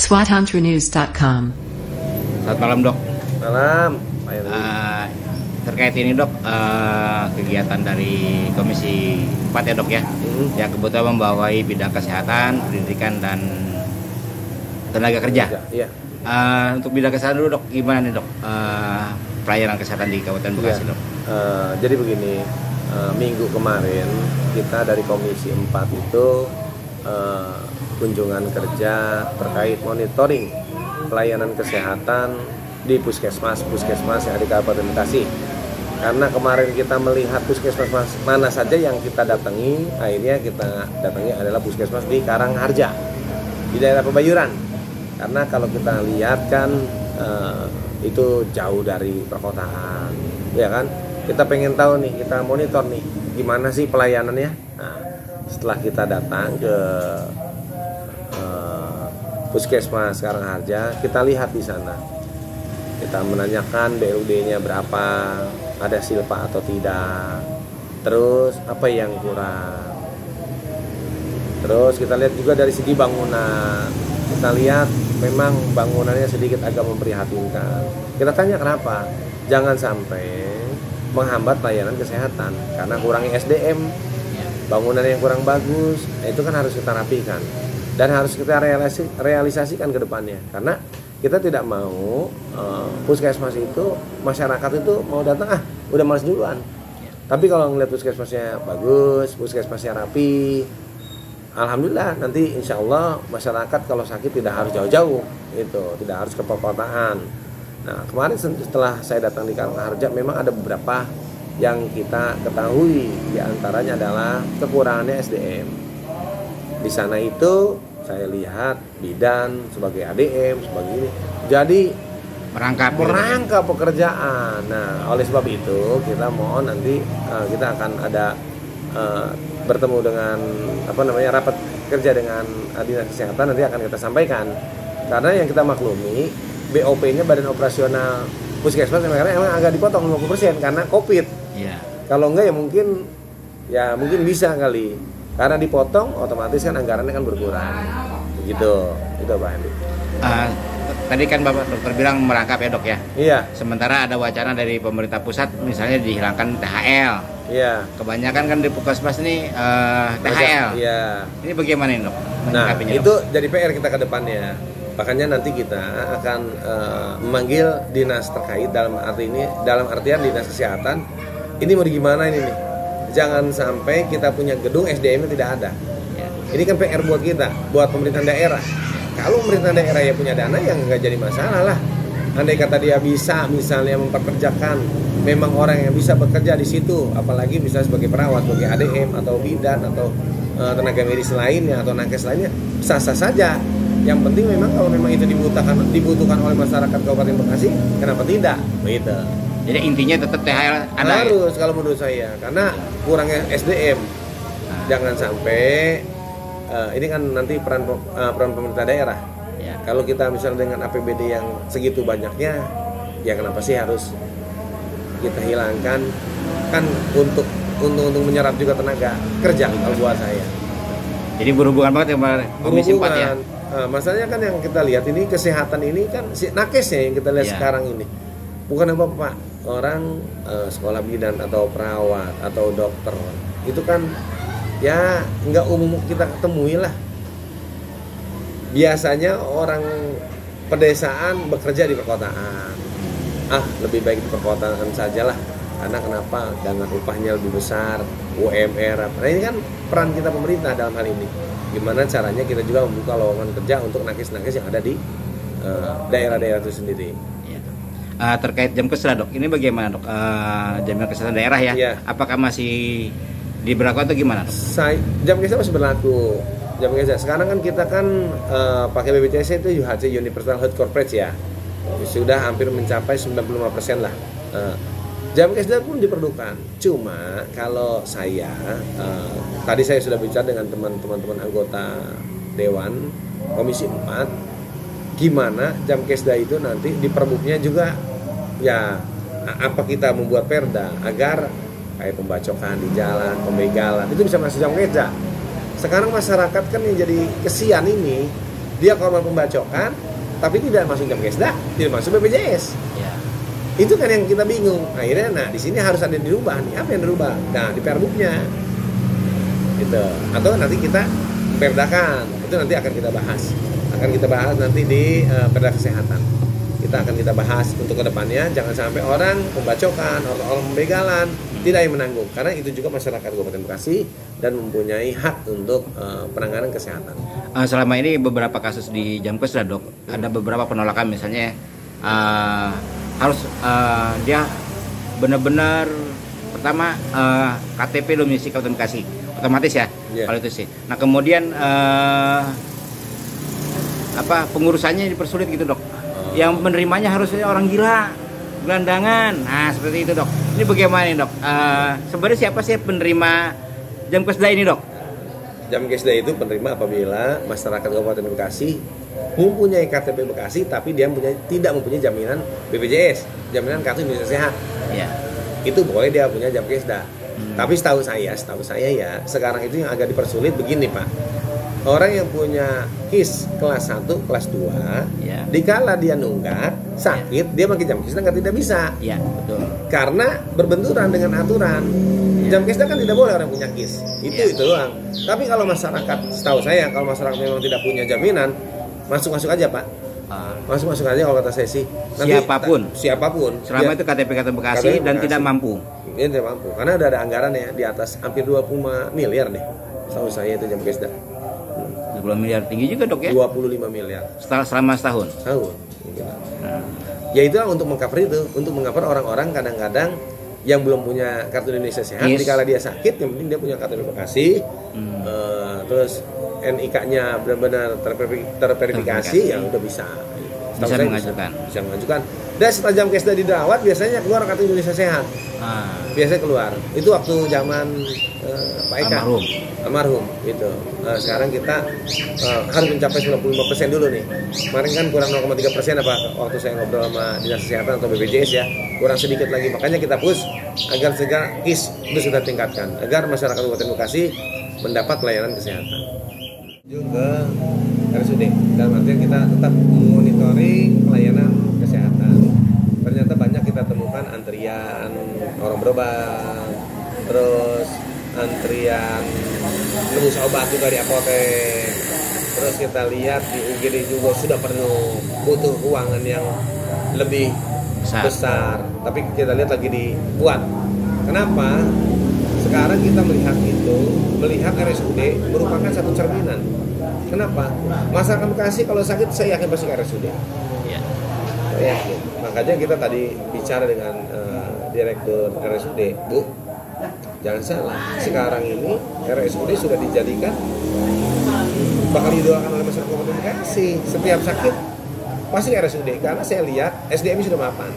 swatantranews.com. Selamat malam dok. Malam, Pak Heru. Terkait ini dok, kegiatan dari Komisi 4 ya dok ya, yang kebetulan membawai bidang kesehatan, pendidikan dan tenaga kerja. Iya. Untuk bidang kesehatan dulu dok, gimana nih dok pelayanan kesehatan di Kabupaten Bekasi dok? Jadi begini, minggu kemarin kita dari Komisi 4 itu kunjungan kerja terkait monitoring pelayanan kesehatan di puskesmas yang ada di Kabupaten Bekasi. Karena kemarin kita melihat puskesmas mana saja yang kita datangi, akhirnya kita datangi adalah puskesmas di Karangharja, di daerah Pebayuran. Karena kalau kita lihat kan itu jauh dari perkotaan, ya kan? Kita pengen tahu nih, kita monitor nih, gimana sih pelayanannya. Nah, setelah kita datang ke puskesmas Karangharja, kita lihat di sana. Kita menanyakan BUD-nya berapa, ada silpa atau tidak, terus apa yang kurang. Terus kita lihat juga dari segi bangunan. Kita lihat memang bangunannya sedikit agak memprihatinkan. Kita tanya kenapa? Jangan sampai menghambat layanan kesehatan karena kurangnya SDM, bangunan yang kurang bagus. Itu kan harus kita rapikan dan harus kita realisasikan ke depannya. Karena kita tidak mau puskesmas itu, masyarakat itu mau datang udah malas duluan. Tapi kalau ngeliat puskesmasnya bagus, puskesmasnya rapi, alhamdulillah nanti insya Allah masyarakat kalau sakit tidak harus jauh-jauh, itu tidak harus ke perkotaan. Nah kemarin setelah saya datang di Karangharja memang ada beberapa yang kita ketahui, diantaranya adalah kekurangannya SDM. Di sana itu saya lihat bidan sebagai ADM sebagai ini, jadi merangkap pekerjaan. Nah oleh sebab itu kita mohon nanti kita akan ada bertemu dengan rapat kerja dengan dinas kesehatan, nanti akan kita sampaikan. Karena yang kita maklumi BOP-nya badan operasional puskesmas karena emang agak dipotong 50% karena COVID. Iya. Kalau enggak ya mungkin bisa kali. Karena dipotong otomatis kan anggarannya kan berkurang. Begitu. Itu Pak Andi. Tadi kan Bapak dokter bilang merangkap ya dok ya? Iya. Sementara ada wacana dari pemerintah pusat misalnya dihilangkan THL. Iya. Kebanyakan kan di puskesmas ini THL. Iya. Ini bagaimana nih dok? Nah itu jadi PR kita ke depannya. Makanya nanti kita akan memanggil dinas terkait dalam artian dinas kesehatan. Ini mau gimana ini nih? Jangan sampai kita punya gedung SDM-nya tidak ada. Ini kan PR buat kita, buat pemerintahan daerah. Kalau pemerintahan daerah ya punya dana yang nggak jadi masalah lah. Andai kata dia bisa misalnya memperkerjakan memang orang yang bisa bekerja di situ, apalagi bisa sebagai perawat, sebagai ADM atau bidan atau tenaga medis lainnya atau nakes lainnya, sah-sah saja. Yang penting memang kalau memang itu dibutuhkan oleh masyarakat Kabupaten Bekasi, kenapa tidak? Begitu. Jadi intinya tetap THL ada. Harus kalau menurut saya, karena kurangnya SDM. Jangan sampai ini kan nanti peran pemerintah daerah. Ya. Kalau kita misalnya dengan APBD yang segitu banyaknya, ya kenapa sih harus kita hilangkan? Kan untuk menyerap juga tenaga kerja kalau buat saya. Jadi berhubungan banget sama Komisi 4 ya. Masalahnya kan yang kita lihat ini kesehatan ini kan nakesnya yang kita lihat sekarang ini. Bukan apa-apa orang sekolah bidan atau perawat atau dokter itu kan ya nggak umum kita ketemui lah. Biasanya orang pedesaan bekerja di perkotaan. Lebih baik di perkotaan sajalah. Karena kenapa? Dengan upahnya lebih besar, UMR. Nah ini kan peran kita pemerintah dalam hal ini. Gimana caranya kita juga membuka lowongan kerja untuk nakes-nakes yang ada di daerah-daerah itu sendiri. Terkait jam kesehatan dok, ini bagaimana dok? Jaminan kesehatan daerah ya? Iya. Apakah masih diberlakukan atau gimana dok? Jam kesehatan masih berlaku. Jam kesehatan sekarang kan kita pakai BPJS itu UHC Universal Health Coverage ya. Sudah hampir mencapai 95% lah. Jam kesehatan pun diperlukan. Cuma kalau saya tadi saya sudah bicara dengan teman-teman anggota Dewan Komisi 4, gimana jam kesda itu nanti di perbuknya juga ya apa kita membuat perda agar kayak pembacokan di jalan, pembegalan itu bisa masuk jam kesda. Sekarang masyarakat kan yang jadi kesian ini dia korban pembacokan tapi tidak masuk Jamkesda, tidak masuk BPJS. Ya. Itu kan yang kita bingung. Akhirnya, nah di sini harus ada yang dirubah nih. Apa yang dirubah? Nah di Perbuknya, gitu. Atau nanti kita perdakan. Itu nanti akan kita bahas. Akan kita bahas nanti di Perda Kesehatan. Kita akan kita bahas untuk kedepannya. Jangan sampai orang pembacokan, orang pembegalan tidak yang menanggung. Karena itu juga masyarakat Kabupaten Bekasi dan mempunyai hak untuk penanganan kesehatan. Selama ini beberapa kasus di Jamkesda, Dok, ada beberapa penolakan, misalnya harus dia benar-benar pertama KTP domisili Kabupaten Bekasi, otomatis ya, kalau itu sih. Nah kemudian pengurusannya dipersulit gitu, Dok. Yang menerimanya harusnya orang gila, gelandangan. Nah seperti itu, Dok. Ini bagaimana nih, Dok? Sebenarnya siapa sih penerima Jamkesda ini, Dok? Jamkesda itu penerima apabila masyarakat Kabupaten Bekasi mempunyai KTP Bekasi tapi dia tidak mempunyai jaminan BPJS, jaminan kartu Indonesia Sehat. Ya. Itu boleh dia punya Jamkesda. Tapi setahu saya ya, sekarang itu yang agak dipersulit begini, Pak. Orang yang punya KIS kelas 1, kelas 2, ya, dikala dia nunggak, sakit, dia pakai Jamkesda tidak bisa. Ya, betul. Karena berbenturan dengan aturan. Jamkesda kan tidak boleh orang punya KIS. Itu doang. Tapi kalau masyarakat, setahu saya, kalau masyarakat memang tidak punya jaminan, masuk aja, Pak. Masuk aja kalau kata saya sih. Nanti, siapapun. Selama itu KTP Bekasi dan tidak mampu. Ini tidak mampu. Karena ada anggaran ya di atas hampir 25 miliar deh. Setahu saya itu Jamkesda. 20 miliar tinggi juga, Dok ya? 25 miliar. Selama setahun? Setahun. Ya itulah untuk mengcover itu. Untuk mengcover orang-orang kadang-kadang yang belum punya kartu Indonesia Sehat, dikala dia sakit, yang penting dia punya KTP Bekasi, terus NIK-nya benar-benar terverifikasi, ya udah bisa mengajukan. Dan setelah Jamkesda dirawat, biasanya keluar kartu Indonesia Sehat. Biasanya keluar. Itu waktu zaman Pak Eka almarhum itu. Sekarang kita harus mencapai 95% dulu nih. Kemarin kan kurang 0,3% apa waktu saya ngobrol sama Dinas Kesehatan atau BPJS ya, kurang sedikit lagi. Makanya kita push agar segera KIS itu sudah tingkatkan agar masyarakat Kabupaten Bekasi mendapat pelayanan kesehatan. Juga RSUD dalam artian kita tetap monitoring pelayanan kesehatan. Ternyata banyak kita temukan antrian orang berobat, terus antrian menebus obat juga di apotek. Terus kita lihat di UGD juga sudah penuh, butuh ruangan yang lebih besar. Tapi kita lihat lagi dibuat. Kenapa? Sekarang kita melihat RSUD merupakan satu cerminan. Kenapa? Masyarakat Bekasi kalau sakit saya yakin pasti ke RSUD. Ya. Saya yakin. Makanya kita tadi bicara dengan Direktur RSUD, Bu, jangan salah. Sekarang ini RSUD sudah dijadikan bakal didoakan oleh masyarakat Kabupaten Bekasi. Setiap sakit pasti RSUD karena saya lihat SDM sudah mapan.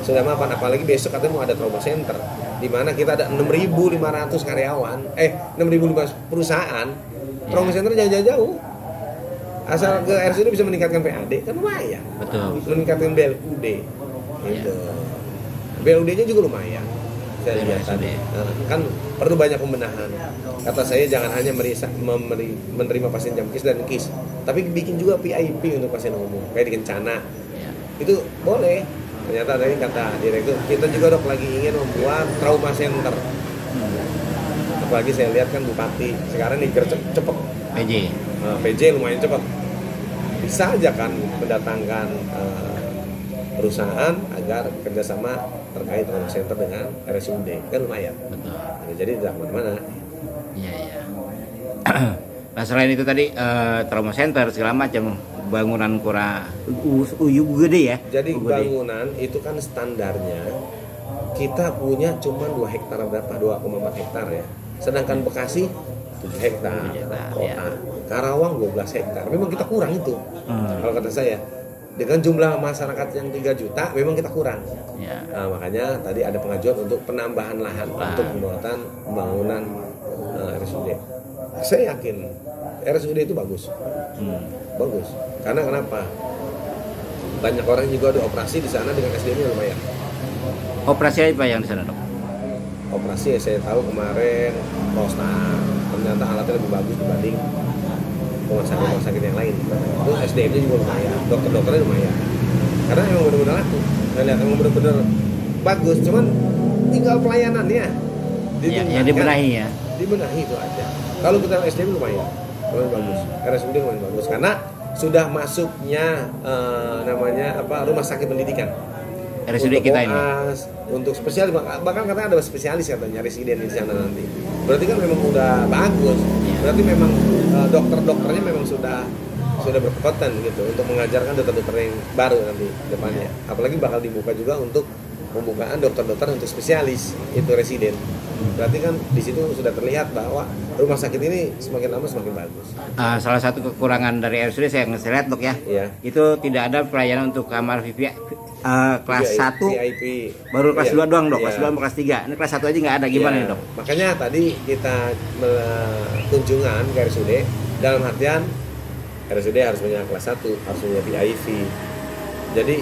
Sudah mapan, apalagi besok katanya mau ada trauma center di mana kita ada 6.500 karyawan, 6.500 perusahaan. Trauma center jauh-jauh. Asal ke RSUD bisa meningkatkan PAD kan lumayan. Betul. Meningkatkan BLUD. Gitu. BLUD-nya juga lumayan. Saya lihat tadi. Kan perlu banyak pembenahan. Kata saya jangan hanya menerima pasien Jamkis dan KIS, tapi bikin juga PIP untuk pasien umum kayak di Kencana. Itu boleh. Ternyata tadi kata direktur, kita juga Dok lagi ingin membuat trauma center. Apalagi saya lihat kan Bupati sekarang nih cepet. PJ lumayan cepet. Bisa aja kan mendatangkan perusahaan agar kerjasama terkait trauma center dengan RSUD kan lumayan. Betul. Nah, jadi tidak kemana-mana. Iya. Nah selain itu tadi trauma center segala macam, bangunan gede ya. Jadi bangunan itu kan standarnya kita punya cuma 2 hektar berapa? 2,4 hektar ya. Sedangkan Bekasi 7 hektar kota. Ya. Karawang 12 hektar. Memang kita kurang itu. Kalau kata saya, dengan jumlah masyarakat yang 3 juta memang kita kurang. Ya. Nah, makanya tadi ada pengajuan untuk penambahan lahan untuk pembangunan RSUD. Saya yakin RSUD itu bagus. Bagus. Karena kenapa? Banyak orang juga dioperasi di sana dengan SDM-nya lumayan. Operasi apa yang di sana, Dok? Operasi saya tahu kemarin prostat. Ternyata alatnya lebih bagus dibanding rumah sakit yang lain. Itu SDM-nya juga lumayan, dokter-dokternya lumayan. Karena memang benar-benar laku. Saya lihat memang benar-benar bagus, cuman tinggal pelayanannya yang dibenahi ya. Dibenahi itu aja. Kalau kita SDM lumayan bagus. RSUD lumayan bagus karena sudah masuknya namanya rumah sakit pendidikan. RSUD kita ini. Untuk spesialis, bahkan katanya ada spesialis katanya residen di sana nanti. Berarti kan memang udah bagus. Berarti memang dokter-dokternya memang sudah berkekuatan gitu untuk mengajarkan dokter-dokter yang baru nanti depannya. Apalagi bakal dibuka juga untuk pembukaan dokter-dokter untuk spesialis itu residen. Berarti kan di situ sudah terlihat bahwa rumah sakit ini semakin lama semakin bagus. Salah satu kekurangan dari RSUD saya lihat dok ya, itu tidak ada pelayanan untuk kamar VIP kelas 1 VIP. Baru kelas 2 doang dok, kelas 2 sama kelas 3. Ini kelas 1 aja nggak ada, gimana nih dok? Makanya tadi kita kunjungan ke RSUD dalam artian RSUD harus punya kelas 1, harus punya VIP. Jadi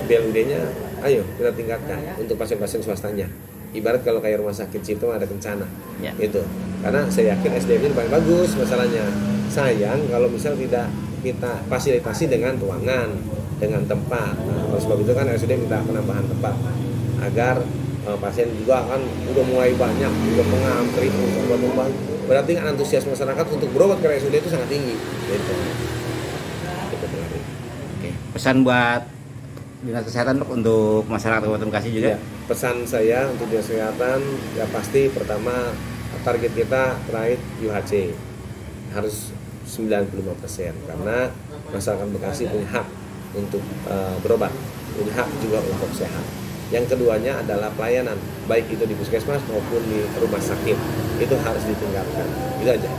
BLUD-nya ayo kita tingkatkan untuk pasien-pasien swastanya. Ibarat kalau kayak rumah sakit Cipto ada kencana gitu. Karena saya yakin SDM-nya paling bagus, masalahnya sayang kalau misal tidak kita fasilitasi dengan ruangan, dengan tempat. Nah, oleh sebab itu kan RSUD minta penambahan tempat agar pasien juga kan udah mulai banyak, udah mengantri untuk berobat. Berarti kan antusias masyarakat untuk berobat ke RSUD itu sangat tinggi gitu. Oke. Pesan buat Dinas Kesehatan dok untuk masyarakat Kabupaten Bekasi juga. Pesan saya untuk Dinas Kesehatan ya pasti pertama target kita terkait UHC harus 95% karena masyarakat Bekasi punya hak untuk berobat, punya hak juga untuk sehat. Yang keduanya adalah pelayanan baik itu di puskesmas maupun di rumah sakit itu harus ditingkatkan. Itu aja.